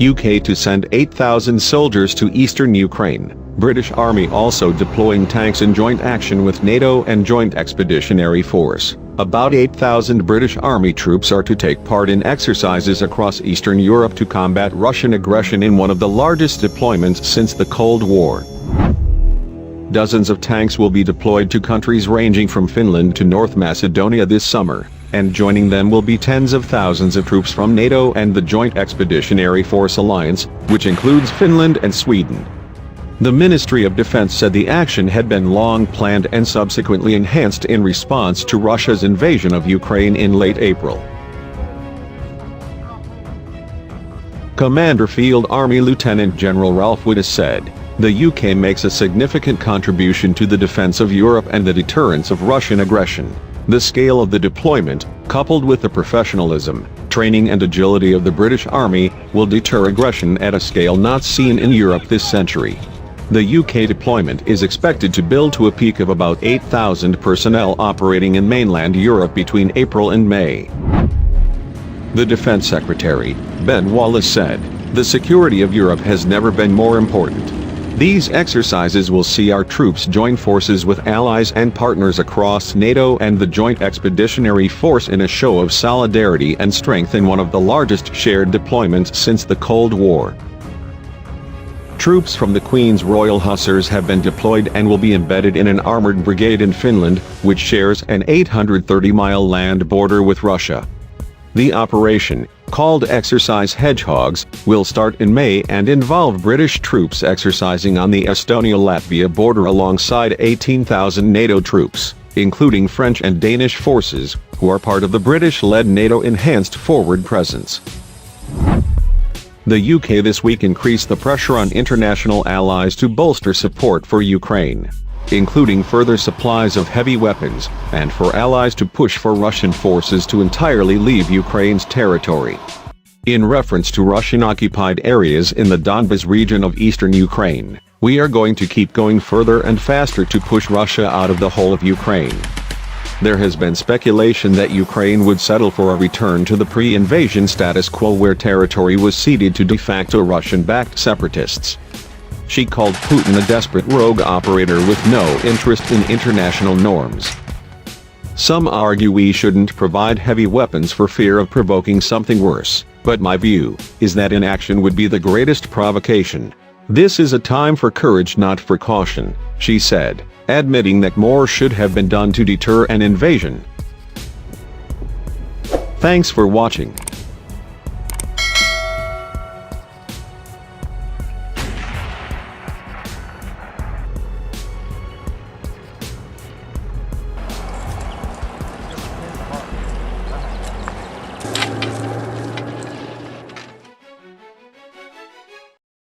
UK to send 8,000 soldiers to eastern Ukraine. British Army also deploying tanks in joint action with NATO and Joint Expeditionary Force. About 8,000 British Army troops are to take part in exercises across Eastern Europe to combat Russian aggression in one of the largest deployments since the Cold War. Dozens of tanks will be deployed to countries ranging from Finland to North Macedonia this summer, and joining them will be tens of thousands of troops from NATO and the Joint Expeditionary Force Alliance, which includes Finland and Sweden. The Ministry of Defense said the action had been long planned and subsequently enhanced in response to Russia's invasion of Ukraine in late April. Commander Field Army Lieutenant General Ralph Wood has said, "The UK makes a significant contribution to the defense of Europe and the deterrence of Russian aggression. The scale of the deployment, coupled with the professionalism, training and agility of the British Army, will deter aggression at a scale not seen in Europe this century." The UK deployment is expected to build to a peak of about 8,000 personnel operating in mainland Europe between April and May. The Defense Secretary, Ben Wallace, said, "The security of Europe has never been more important. These exercises will see our troops join forces with allies and partners across NATO and the Joint Expeditionary Force in a show of solidarity and strength in one of the largest shared deployments since the Cold War." Troops from the Queen's Royal Hussars have been deployed and will be embedded in an armored brigade in Finland, which shares an 830-mile land border with Russia. The operation, called Exercise Hedgehogs, will start in May and involve British troops exercising on the Estonia-Latvia border alongside 18,000 NATO troops, including French and Danish forces, who are part of the British-led NATO Enhanced Forward Presence. The UK this week increased the pressure on international allies to bolster support for Ukraine, including further supplies of heavy weapons, and for allies to push for Russian forces to entirely leave Ukraine's territory. In reference to Russian-occupied areas in the Donbas region of eastern Ukraine, "We are going to keep going further and faster to push Russia out of the whole of Ukraine." There has been speculation that Ukraine would settle for a return to the pre-invasion status quo where territory was ceded to de facto Russian-backed separatists. She called Putin a desperate rogue operator with no interest in international norms. Some argue we shouldn't provide heavy weapons for fear of provoking something worse, but my view is that inaction would be the greatest provocation. "This is a time for courage, not for caution," she said, admitting that more should have been done to deter an invasion. Thanks for watching.